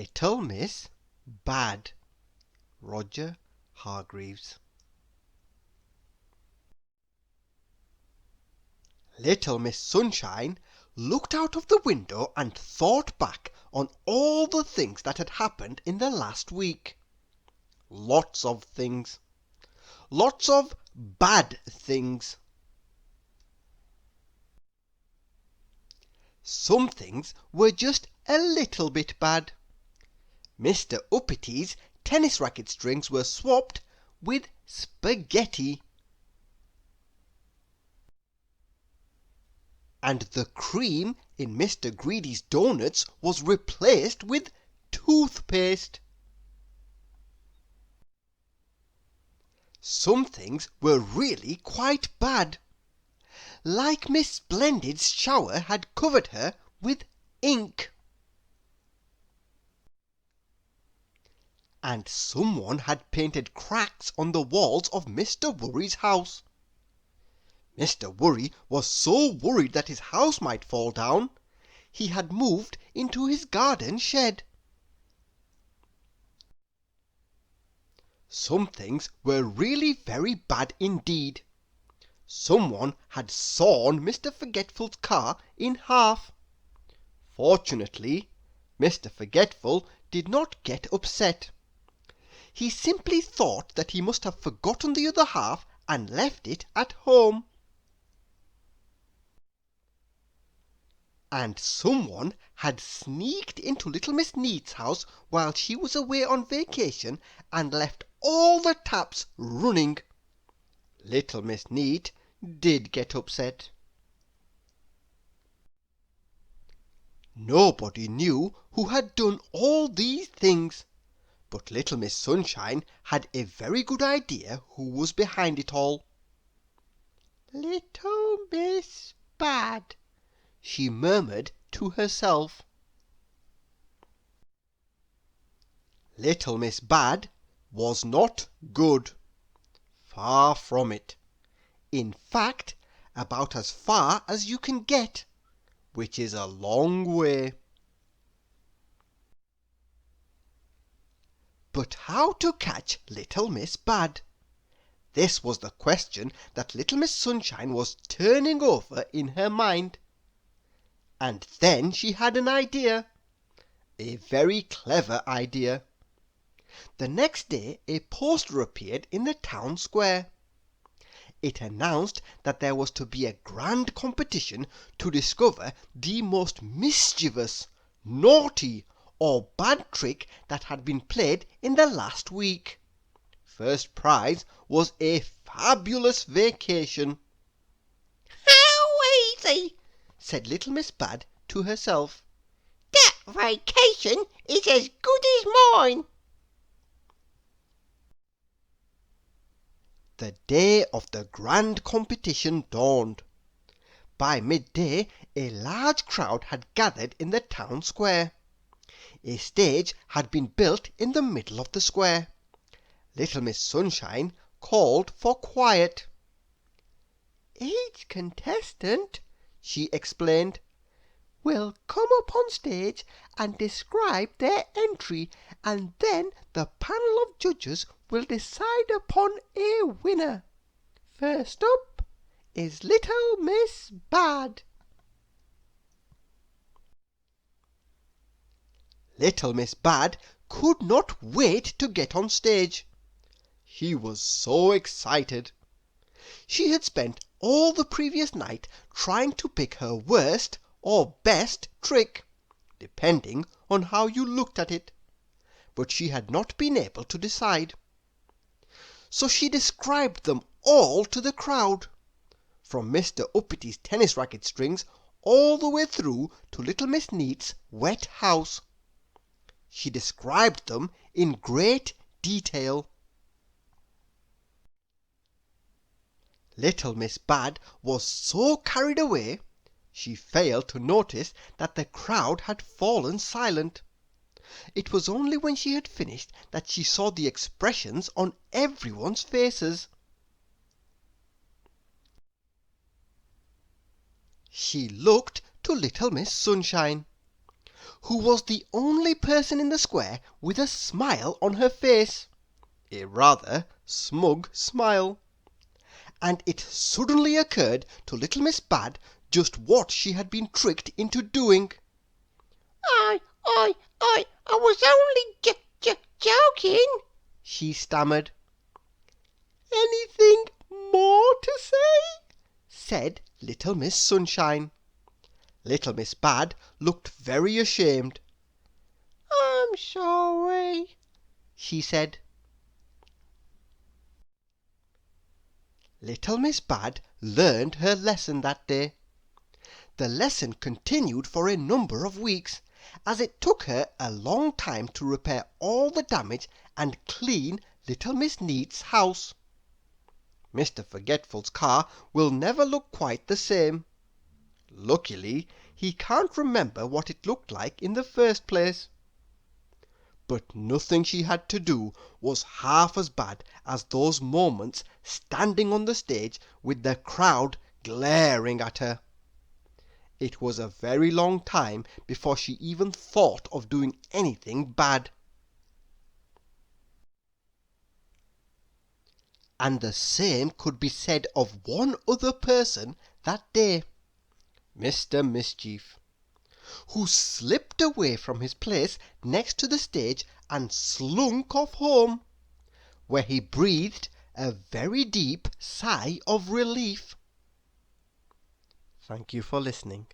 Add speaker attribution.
Speaker 1: Little Miss Bad. Roger Hargreaves. Little Miss Sunshine looked out of the window and thought back on all the things that had happened in the last week. Lots of things. Lots of bad things. Some things were just a little bit bad. Mr. Uppitty's tennis racket strings were swapped with spaghetti. And the cream in Mr. Greedy's doughnuts was replaced with toothpaste. Some things were really quite bad, like Miss Splendid's shower had covered her with ink. And someone had painted cracks on the walls of Mr. Worry's house. Mr. Worry was so worried that his house might fall down, he had moved into his garden shed. Some things were really very bad indeed. Someone had sawn Mr. Forgetful's car in half. Fortunately, Mr. Forgetful did not get upset. He simply thought that he must have forgotten the other half and left it at home. And someone had sneaked into Little Miss Neat's house while she was away on vacation and left all the taps running. Little Miss Neat did get upset. Nobody knew who had done all these things, but Little Miss Sunshine had a very good idea who was behind it all. "Little Miss Bad," she murmured to herself. Little Miss Bad was not good. Far from it. In fact, about as far as you can get, which is a long way. But how to catch Little Miss Bad? This was the question that Little Miss Sunshine was turning over in her mind. And then she had an idea. A very clever idea. The next day a poster appeared in the town square. It announced that there was to be a grand competition to discover the most mischievous, naughty, or bad trick that had been played in the last week. First prize was a fabulous vacation.
Speaker 2: "How easy!"
Speaker 1: said Little Miss Bad to herself.
Speaker 2: "That vacation is as good as mine."
Speaker 1: The day of the grand competition dawned. By midday a large crowd had gathered in the town square. A stage had been built in the middle of the square. Little Miss Sunshine called for quiet. "Each contestant," she explained, "will come up on stage and describe their entry, and then the panel of judges will decide upon a winner. First up is Little Miss Bad." Little Miss Bad could not wait to get on stage. She was so excited. She had spent all the previous night trying to pick her worst or best trick, depending on how you looked at it, but she had not been able to decide. So she described them all to the crowd, from Mr. Uppitty's tennis racket strings all the way through to Little Miss Neat's wet house. She described them in great detail. Little Miss Bad was so carried away, she failed to notice that the crowd had fallen silent. It was only when she had finished that she saw the expressions on everyone's faces. She looked to Little Miss Sunshine. who was the only person in the square with a smile on her face, a rather smug smile. And it suddenly occurred to Little Miss Bad just what she had been tricked into doing.
Speaker 2: I was only joking,
Speaker 1: she stammered. Anything more to say? said Little Miss Sunshine. Little Miss Bad looked very ashamed. I'm sorry, she said. Little Miss Bad learned her lesson that day. The lesson continued for a number of weeks, as it took her a long time to repair all the damage and clean Little Miss Neat's house. Mr. Forgetful's car will never look quite the same. Luckily, he can't remember what it looked like in the first place. But nothing she had to do was half as bad as those moments standing on the stage with the crowd glaring at her. It was a very long time before she even thought of doing anything bad. And the same could be said of one other person that day, Mr. Mischief, who slipped away from his place next to the stage and slunk off home, where he breathed a very deep sigh of relief. Thank you for listening.